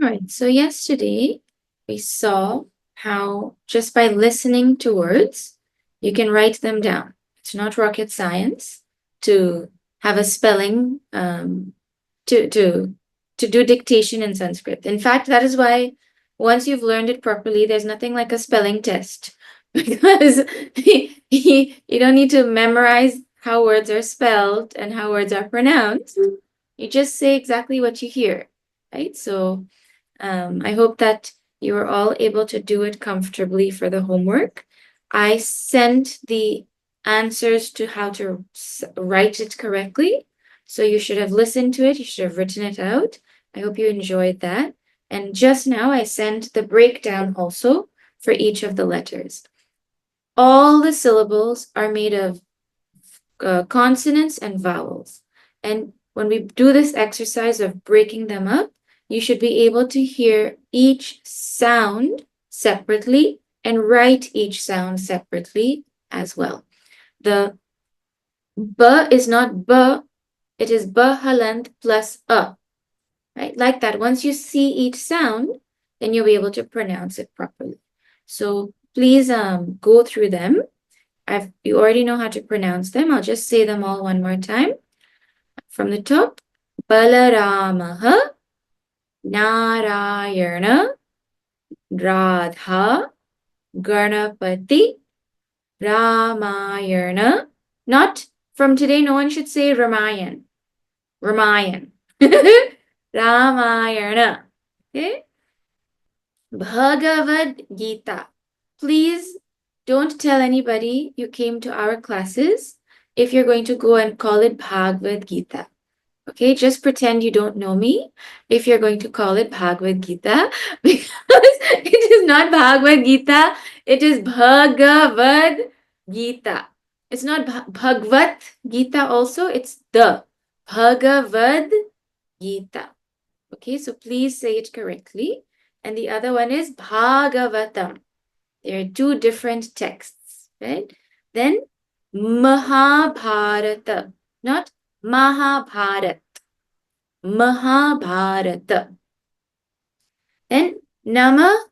All right, so yesterday we saw how just by listening to words, you can write them down. It's not rocket science to have a spelling to to to do dictation in Sanskrit. In fact, that is why once you've learned it properly, there's nothing like a spelling test because you don't need to memorize how words are spelled and how words are pronounced. You just say exactly what you hear, right? So I hope that you are all able to do it comfortably for the homework. I sent the answers to how to write it correctly. So you should have listened to it. You should have written it out. I hope you enjoyed that. And just now I sent the breakdown also for each of the letters. All the syllables are made of consonants and vowels. And when we do this exercise of breaking them up, you should be able to hear each sound separately and write each sound separately as well. The b is not b, it is b halant plus a, right? Like that. Once you see each sound, then you'll be able to pronounce it properly. So please go through them. You already know how to pronounce them. I'll just say them all one more time. From the top, Balaramaha, Narayana, Radha, Ganapati, Ramayana. Not from today, no one should say Ramayan. Ramayan. Ramayana. Okay? Bhagavad Gita. Please don't tell anybody you came to our classes if you're going to go and call it Bhagavad Gita. Okay, just pretend you don't know me if you're going to call it Bhagavad Gita because it is not Bhagavad Gita, it is Bhagavad Gita. It's not Bhagavad Gita also, it's the Bhagavad Gita. Okay, so please say it correctly. And the other one is Bhagavatam. There are two different texts, right? Then Mahabharata, not Mahabharat. Mahabharata. Then Nama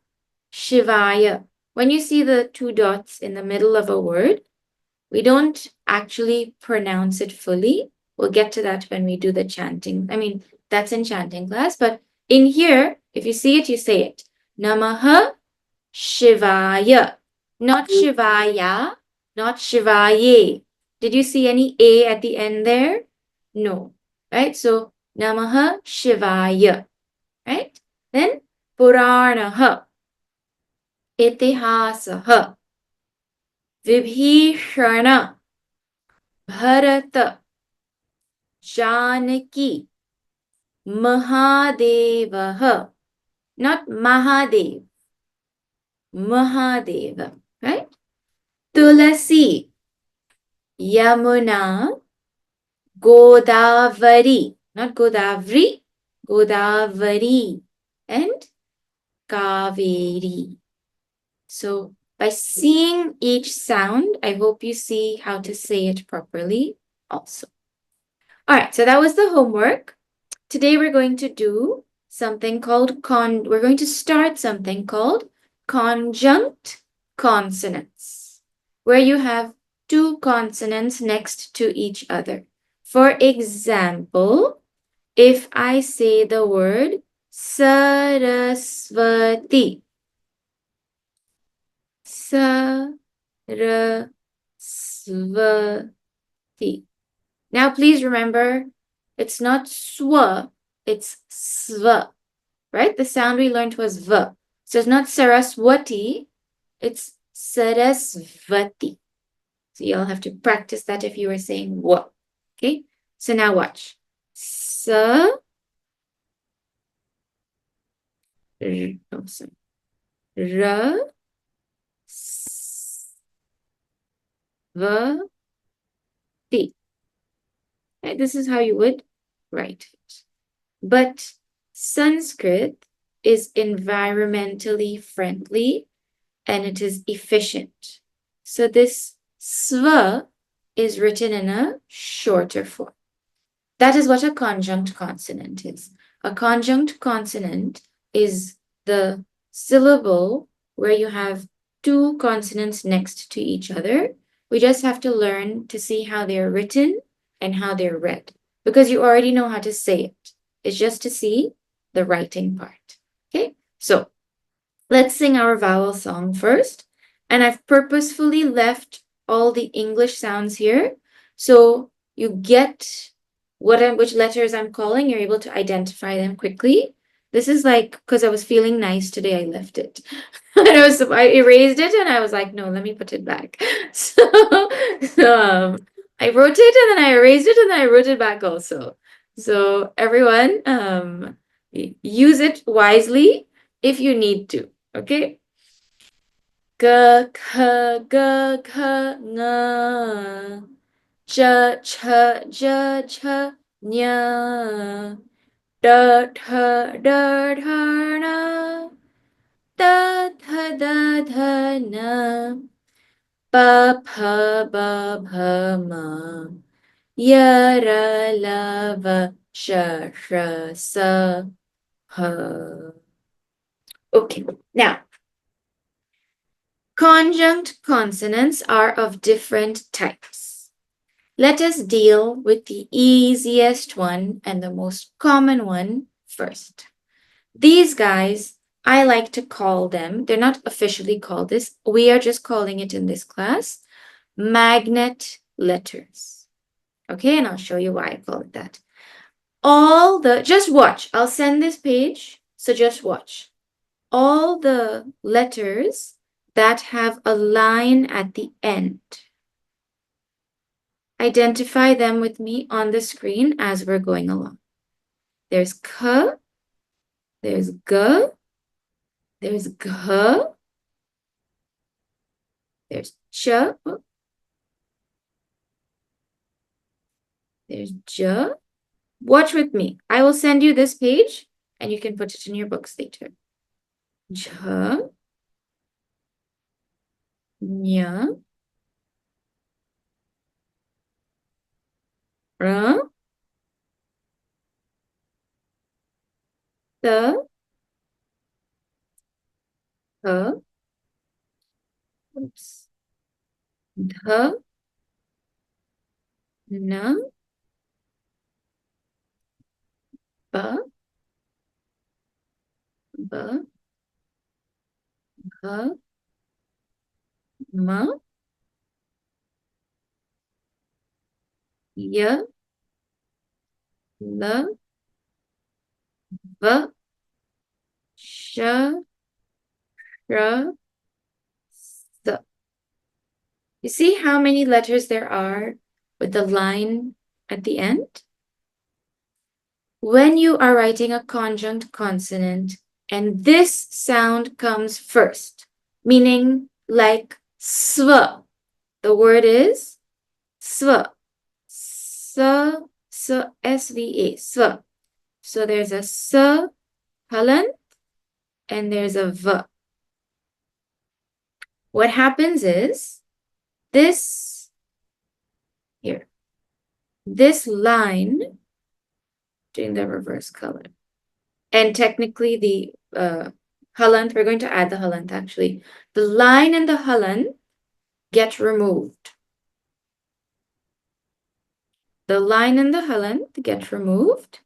Shivaya. When you see the two dots in the middle of a word, we don't actually pronounce it fully. We'll get to that when we do the chanting. I mean, that's in chanting class, but in here, if you see it, you say it. Namaha Shivaya. Not Shivaya, not Shivaye. Did you see any A at the end there? No. Right? So, Namaha Shivaya. Right? Then, Puranaha. Itihasaha. Vibhishana. Bharata. Janaki. Mahadevaha. Not Mahadev. Mahadeva. Right? Tulasi. Yamuna. Godavari. Not Godavari. Godavari. And Kaveri. So by seeing each sound, I hope you see how to say it properly also. All right, so that was the homework. Today we're going to do something called we're going to start something called conjunct consonants, where you have two consonants next to each other. For example, if I say the word Saraswati, Saraswati. Now please remember, it's not swa, it's sva, right? The sound we learned was v. So it's not Saraswati, it's Sarasvati. So you'll have to practice that if you were saying wa. Okay? So now watch. Sa. Oh, sorry. Ra. Va. Ti. Right? This is how you would write it. But Sanskrit is environmentally friendly and it is efficient. So this sva is written in a shorter form. That is what a conjunct consonant is. A conjunct consonant is the syllable where you have two consonants next to each other. We just have to learn to see how they're written and how they're read, because you already know how to say it. It's just to see the writing part. Okay, so let's sing our vowel song first. And I've purposefully left all the English sounds here, so you get which letters I'm calling. You're able to identify them quickly. This is like, because I was feeling nice today, I left it. And I erased it and I was like, no, let me put it back. So I wrote it and then I erased it and then I wrote it back also. So everyone, use it wisely if you need to. Okay. G, k, g, k, ng. Ch, ch, j, ch, nya. D, th, d, th, na. Da, th, da, th, na. Ba, pa, ba, pa, ma. Ya, ra, la, va, sha, ra, sa, ha. Okay, now, conjunct consonants are of different types. Let us deal with the easiest one and the most common one first. These guys, I like to call them, they're not officially called this, we are just calling it in this class, magnet letters. Okay, and I'll show you why I call it that. Just watch, I'll send this page, so just watch. All the letters that have a line at the end. Identify them with me on the screen as we're going along. There's K, there's G, there's G, there's Ch, there's J. Watch with me. I will send you this page and you can put it in your books later. J, Nya, R, T, H, oops, D, N, B, B, H, M, Y, L, V, Sh, R, S. You see how many letters there are with the line at the end? When you are writing a conjunct consonant and this sound comes first, meaning like sw, the word is sw, S-V-A, sw. So there's a s, halant, and there's a v. What happens is this here, this line, doing the reverse color. And technically the halant, we're going to add the halant actually. The line and the halant get removed. The line and the halant get removed.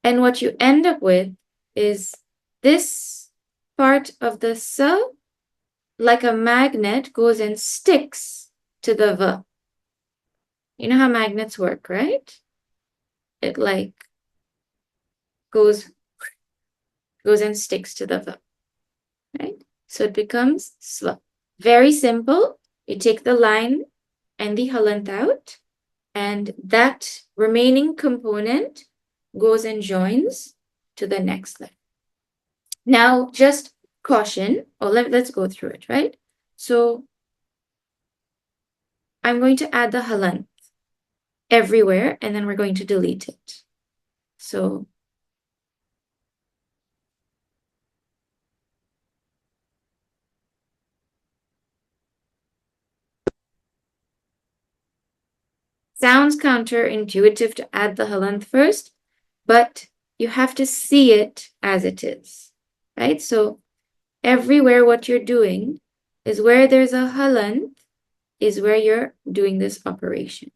And what you end up with is this part of the s, like a magnet, goes and sticks to the v. You know how magnets work, right? It like goes and sticks to the v, right? So it becomes sw. Very simple. You take the line and the halant out, and that remaining component goes and joins to the next letter. Now, just caution, or let's go through it, right? So I'm going to add the halant everywhere, and then we're going to delete it. So sounds counterintuitive to add the halant first, but you have to see it as it is. right? So everywhere what you're doing is where there's a halant is where you're doing this operation,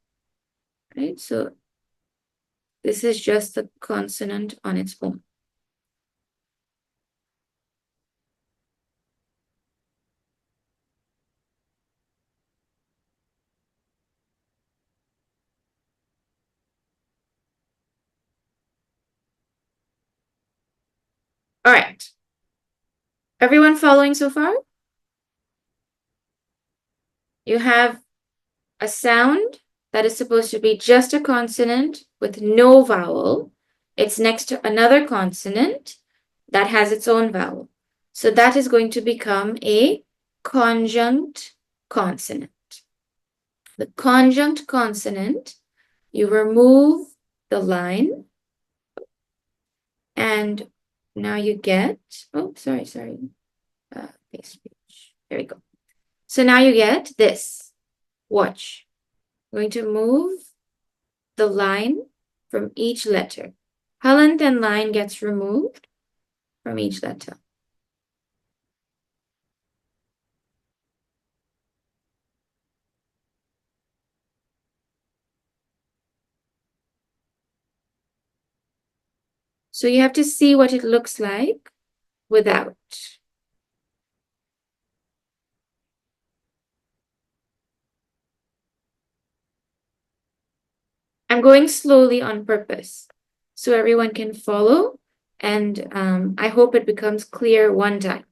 right? So this is just the consonant on its own. All right. Everyone following so far? You have a sound that is supposed to be just a consonant with no vowel. It's next to another consonant that has its own vowel. So that is going to become a conjunct consonant. The conjunct consonant, you remove the line, and now you get, oh, sorry. Paste page. There we go. So now you get this. Watch. I'm going to move the line from each letter. Halant and line gets removed from each letter. So you have to see what it looks like without. I'm going slowly on purpose so everyone can follow, and I hope it becomes clear one time.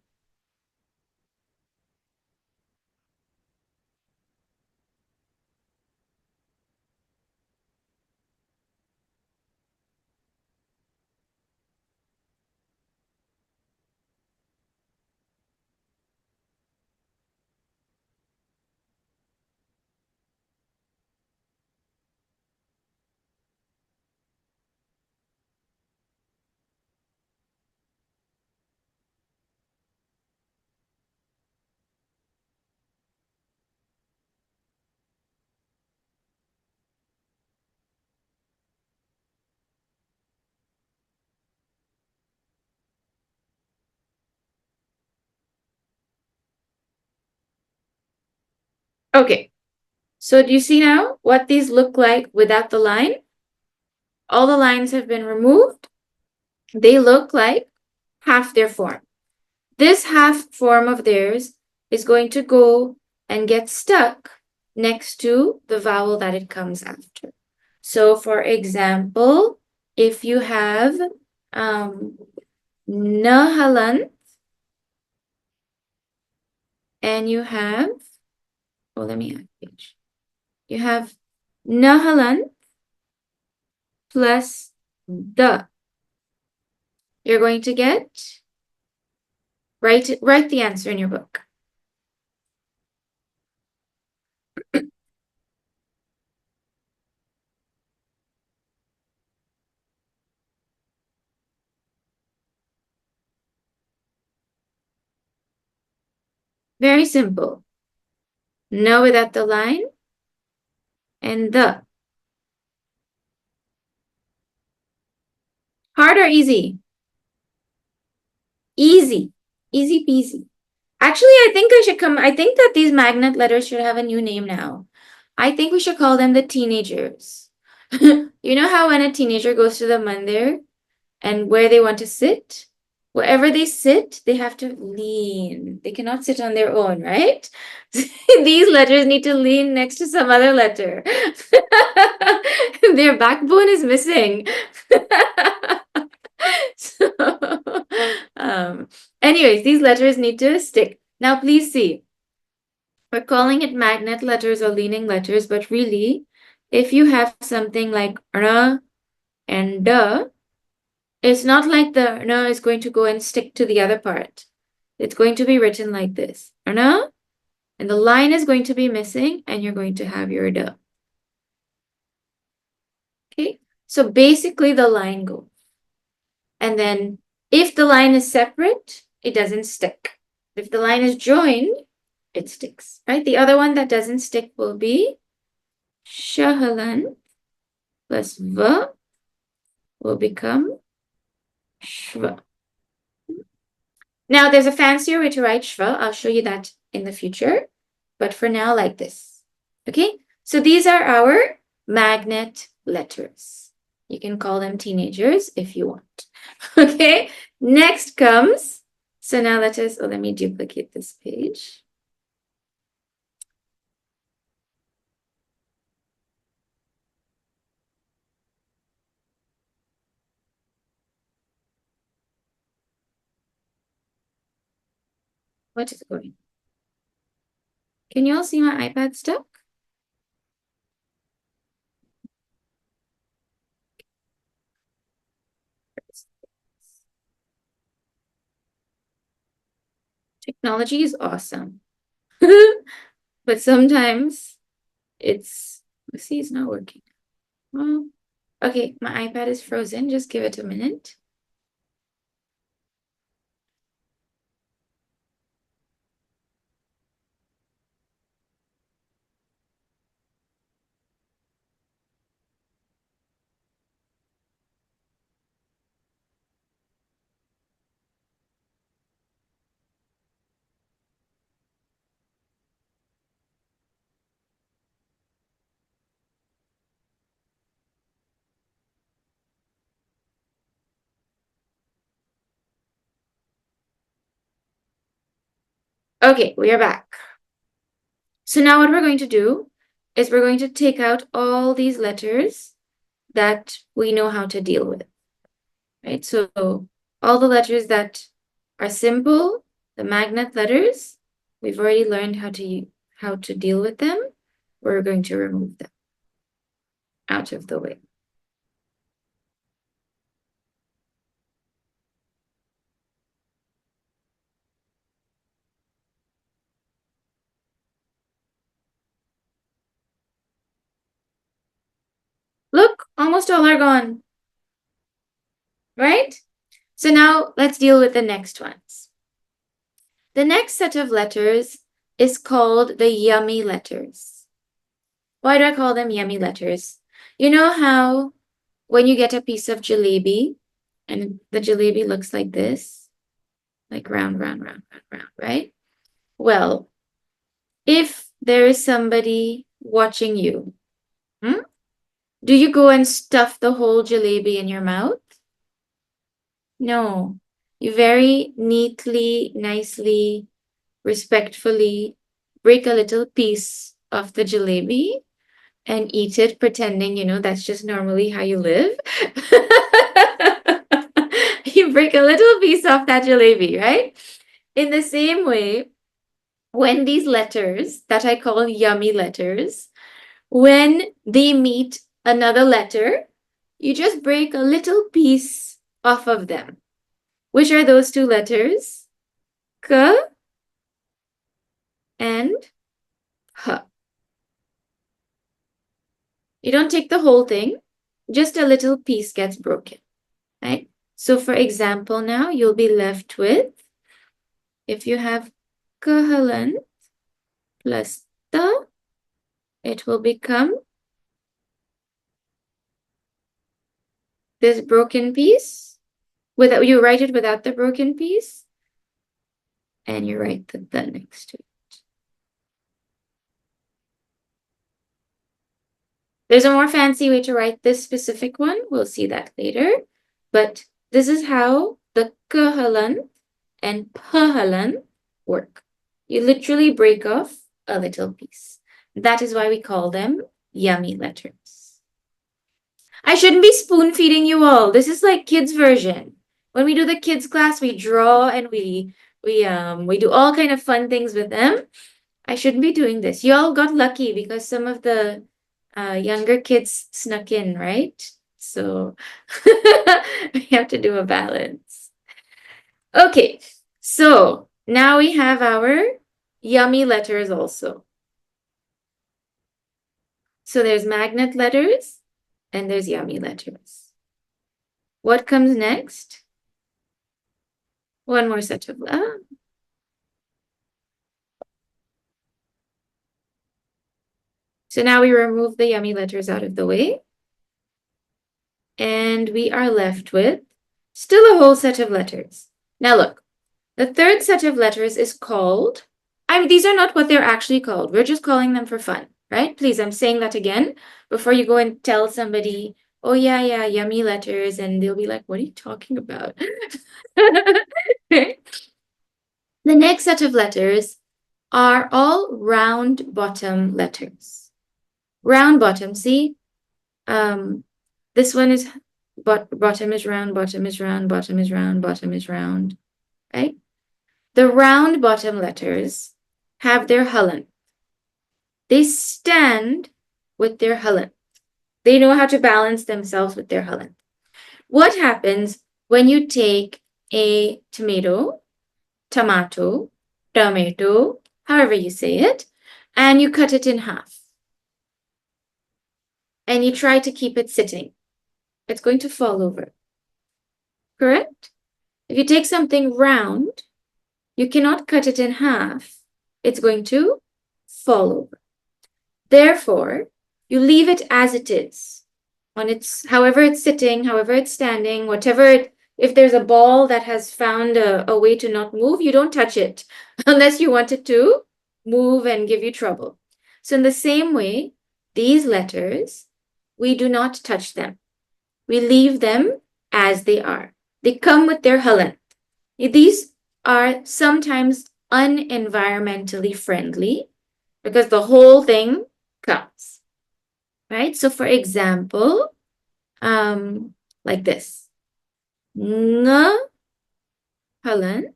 Okay, so do you see now what these look like without the line? All the lines have been removed. They look like half their form. This half form of theirs is going to go and get stuck next to the vowel that it comes after. So for example, if you have nahalan and you have, oh, let me add page. You have nahalan plus the. You're going to get, write the answer in your book. Very simple. No without the line and the. Hard or easy? Easy. Easy peasy. Actually, I think that these magnet letters should have a new name now. I think we should call them the teenagers. You know how when a teenager goes to the mandir and where they want to sit? Wherever they sit, they have to lean. They cannot sit on their own, right? These letters need to lean next to some other letter. Their backbone is missing. So, anyways, these letters need to stick. Now, please see. We're calling it magnet letters or leaning letters, but really, if you have something like R and D, it's not like the N is going to go and stick to the other part. It's going to be written like this. N, and the line is going to be missing, and you're going to have your D. Okay, so basically the line goes. And then if the line is separate, it doesn't stick. If the line is joined, it sticks, right? The other one that doesn't stick will be shahalan plus v will become shva. Now, there's a fancier way to write shva. I'll show you that in the future. But for now, like this. Okay? So these are our magnet letters. You can call them teenagers if you want. Okay? Next comes, so now let me duplicate this page. What is going? Can you all see my iPad stuck? Technology is awesome. But sometimes it's not working. Well, okay, my iPad is frozen. Just give it a minute. Okay, we are back. So now what we're going to do is we're going to take out all these letters that we know how to deal with, right? So all the letters that are simple, the magnet letters, we've already learned how to deal with them. We're going to remove them out of the way. Look, almost all are gone, right? So now let's deal with the next ones. The next set of letters is called the yummy letters. Why do I call them yummy letters? You know how when you get a piece of jalebi and the jalebi looks like this, like round, round, round, round, round, right? Well, if there is somebody watching you, do you go and stuff the whole jalebi in your mouth? No. You very neatly, nicely, respectfully break a little piece of the jalebi and eat it, pretending, that's just normally how you live. You break a little piece off that jalebi, right? In the same way, when these letters that I call yummy letters, when they meet another letter, you just break a little piece off of them. Which are those two letters? K and H. You don't take the whole thing, just a little piece gets broken, right? So for example, now you'll be left with, if you have kahalan plus ta, it will become this broken piece. You write it without the broken piece, and you write the next to it. There's a more fancy way to write this specific one. We'll see that later. But this is how the kahalan and pahalan work. You literally break off a little piece. That is why we call them yummy letters. I shouldn't be spoon feeding you all. This is like kids' version. When we do the kids class, we draw and we do all kind of fun things with them. I shouldn't be doing this. You all got lucky because some of the younger kids snuck in, right? So we have to do a balance. Okay, so now we have our yummy letters also. So there's magnet letters and there's yummy letters. What comes next? One more set of So now we remove the yummy letters out of the way. And we are left with still a whole set of letters. Now look, The third set of letters is called, I mean, these are not what they're actually called. We're just calling them for fun, right? Please, I'm saying that again before you go and tell somebody, oh, yeah, yummy letters. And they'll be like, what are you talking about? The next set of letters are all round bottom letters. Round bottom, see? This one is bottom is round, bottom is round, bottom is round, bottom is round, right? The round bottom letters have their hullen. They stand with their hullen. They know how to balance themselves with their hullen. What happens when you take a tomato, however you say it, and you cut it in half, and you try to keep it sitting? It's going to fall over, correct? If you take something round, you cannot cut it in half. It's going to fall over. Therefore, you leave it as it is. On its, however it's sitting, however it's standing, if there's a ball that has found a way to not move, you don't touch it unless you want it to move and give you trouble. So in the same way, these letters, we do not touch them. We leave them as they are. They come with their hullen. These are sometimes unenvironmentally friendly because the whole thing comes, right? So for example, like this. Ng hullen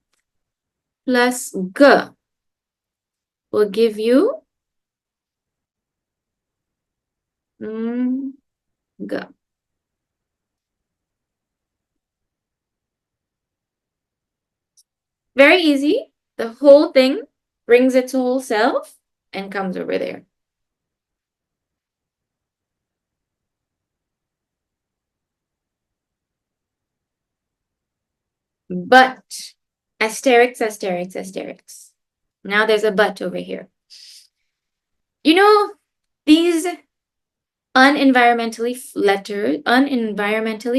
plus g will give you g. Very easy. The whole thing brings its whole self and comes over there. But, asterisk, asterisk, asterisk. Now there's a but over here. You know, these unenvironmentally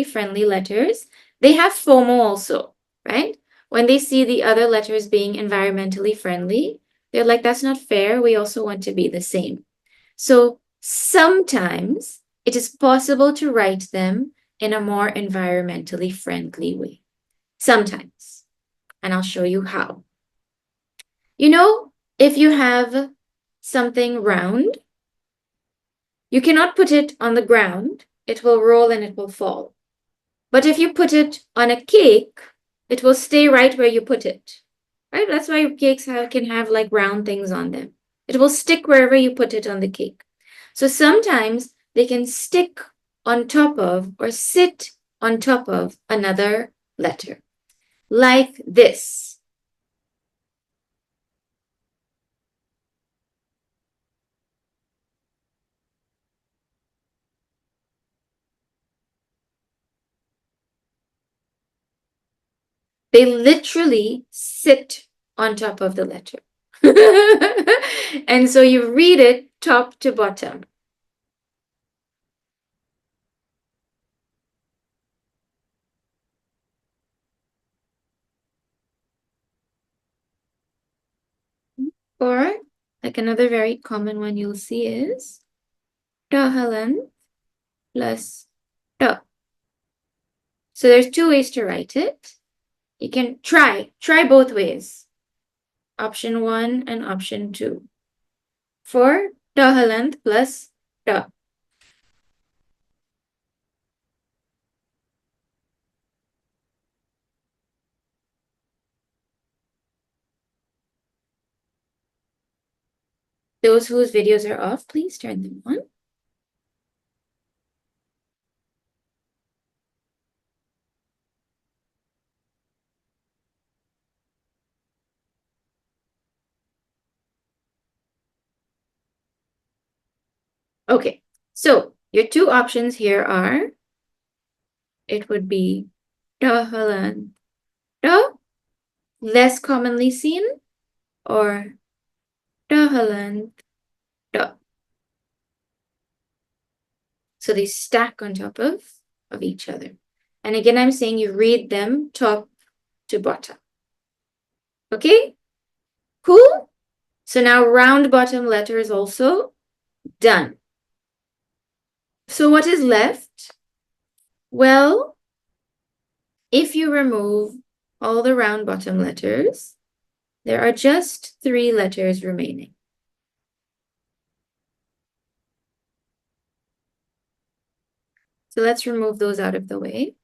friendly letters, they have FOMO also, right? When they see the other letters being environmentally friendly, they're like, that's not fair. We also want to be the same. So sometimes it is possible to write them in a more environmentally friendly way. Sometimes. And I'll show you how. You know, if you have something round, you cannot put it on the ground. It will roll and it will fall. But if you put it on a cake, it will stay right where you put it. Right? That's why cakes can have like round things on them. It will stick wherever you put it on the cake. So sometimes they can stick on top of or sit on top of another letter. Like this. They literally sit on top of the letter. And so you read it top to bottom. Or, like another very common one you'll see is Dahalan plus Da. So there's two ways to write it. You can try both ways. Option 1 and option 2. For Dahalan plus Da. Those whose videos are off, please turn them on. Okay, so your two options here are, it would be Dahalan Da, less commonly seen, or Dahalan Da. So they stack on top of each other. And again, I'm saying you read them top to bottom. Okay? Cool? So now round bottom letter is also done. So what is left? Well, if you remove all the round bottom letters, there are just 3 letters remaining. So let's remove those out of the way.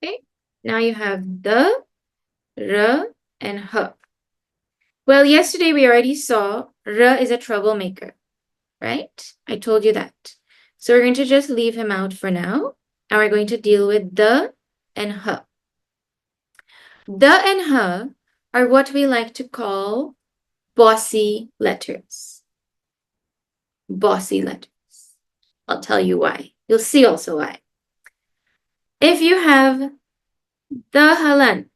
Okay, now you have the, r, and h. Well, yesterday we already saw r is a troublemaker, right? I told you that. So we're going to just leave him out for now, and we're going to deal with the and h. The and h are what we like to call bossy letters. Bossy letters. I'll tell you why. You'll see also why. If you have the halant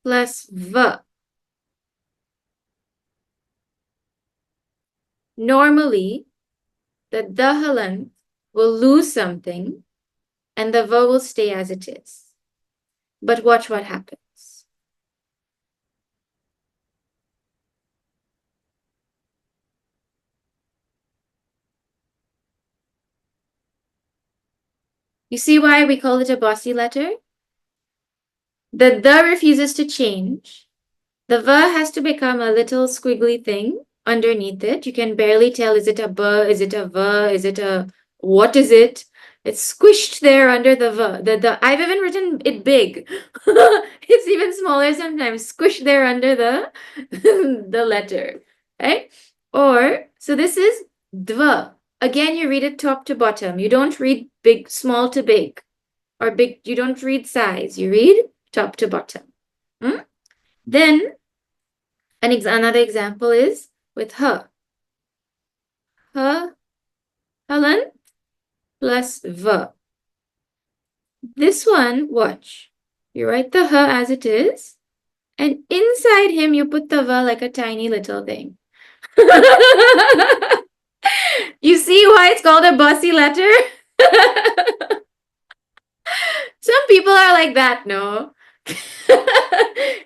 plus v, normally the halant will lose something and the v will stay as it is. But watch what happens. You see why we call it a bossy letter? The refuses to change. The v has to become a little squiggly thing underneath it. You can barely tell, is it a b, is it a v, is it a, what is it? It's squished there under the v. I've even written it big. It's even smaller sometimes, squished there under the, the letter, right? Or, so this is dv. Again, you read it top to bottom. You don't read big, small to big, or big, you don't read size. You read top to bottom. Hmm? Then, another example is with her. Her, halant plus v. This one, watch. You write the her as it is, and inside him you put the v like a tiny little thing. You see why it's called a bossy letter? Some people are like that, no?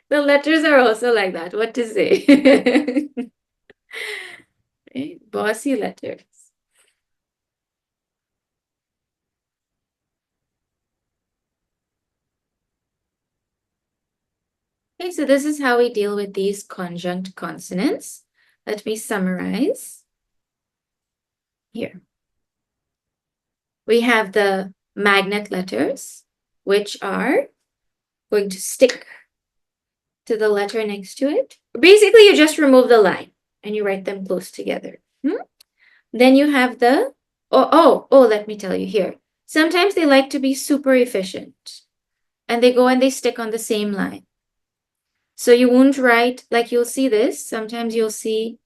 The letters are also like that. What to say? Right? Bossy letters. Okay, so this is how we deal with these conjunct consonants. Let me summarize here. We have the magnet letters, which are going to stick to the letter next to it. Basically, you just remove the line and you write them close together. Then you have the, let me tell you here. Sometimes they like to be super efficient and they go and they stick on the same line. So you won't write, like you'll see this, sometimes you'll see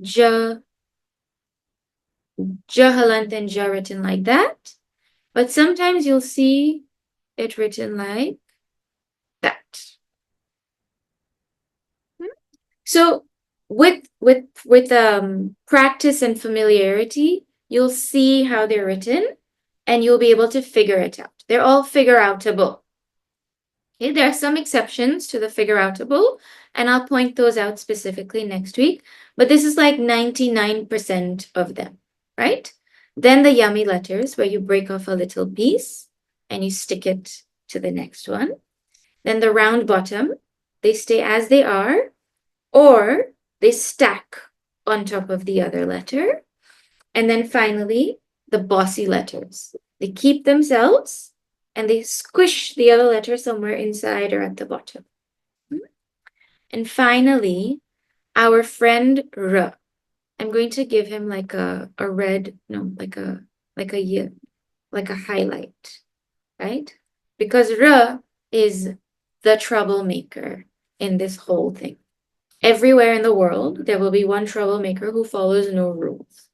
halant and ja written like that. But sometimes you'll see it written like that. So with practice and familiarity, you'll see how they're written and you'll be able to figure it out. They're all figure-outable. Okay, there are some exceptions to the figure-outable, and I'll point those out specifically next week. But this is like 99% of them, right? Then the yummy letters, where you break off a little piece and you stick it to the next one. Then the round bottom, they stay as they are, or they stack on top of the other letter. And then finally, the bossy letters. They keep themselves and they squish the other letter somewhere inside or at the bottom. And finally, our friend R. I'm going to give him like a red, no, like a highlight, right? Because R is the troublemaker in this whole thing. Everywhere in the world, there will be one troublemaker who follows no rules.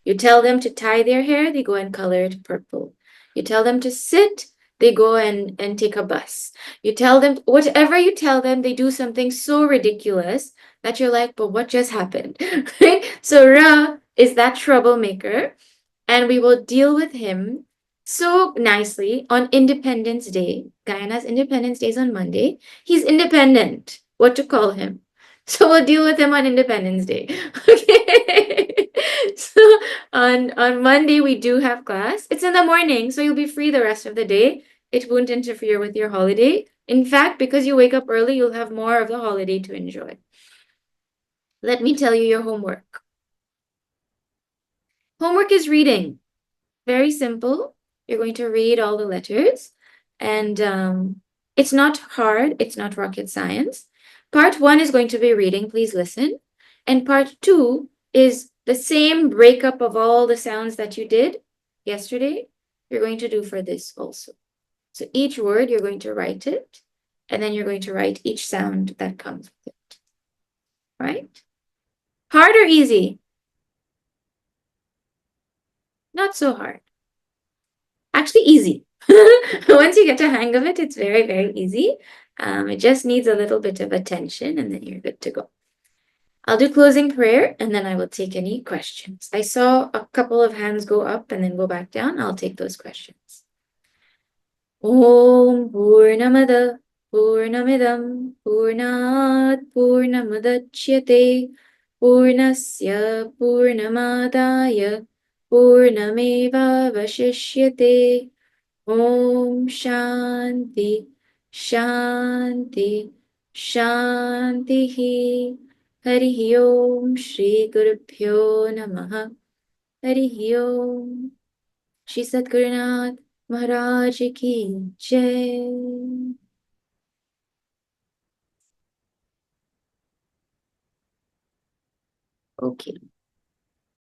You tell them to tie their hair, they go and color it purple. You tell them to sit, they go and take a bus. You tell them, whatever you tell them, they do something so ridiculous that you're like, but what just happened? Right? So Ra is that troublemaker, and we will deal with him so nicely on Independence Day. Guyana's Independence Day is on Monday. He's independent. What to call him? So we'll deal with him on Independence Day. Okay. So on Monday we do have class. It's in the morning, so you'll be free the rest of the day. It won't interfere with your holiday. In fact, because you wake up early, you'll have more of the holiday to enjoy. Let me tell you your homework. Homework is reading. Very simple. You're going to read all the letters, and it's not hard. It's not rocket science. Part one is going to be reading. Please listen. And part two is the same breakup of all the sounds that you did yesterday. You're going to do for this also. So each word, you're going to write it, and then you're going to write each sound that comes with it. Right? Hard or easy? Not so hard. Actually, easy. Once you get the hang of it, it's very, very easy. It just needs a little bit of attention, and then you're good to go. I'll do closing prayer, and then I will take any questions. I saw a couple of hands go up and then go back down. I'll take those questions. Om Purnamada Purnamidam Purnat Purnamudachyate Purnasya Purnamadaya Purnameva Vashishyate. Om Shanti Shanti Shanti. Hari Om Shri Gurubhyo Namaha. Hari Om Shri Sadgurunath Maharaj Ki Jai. Okay.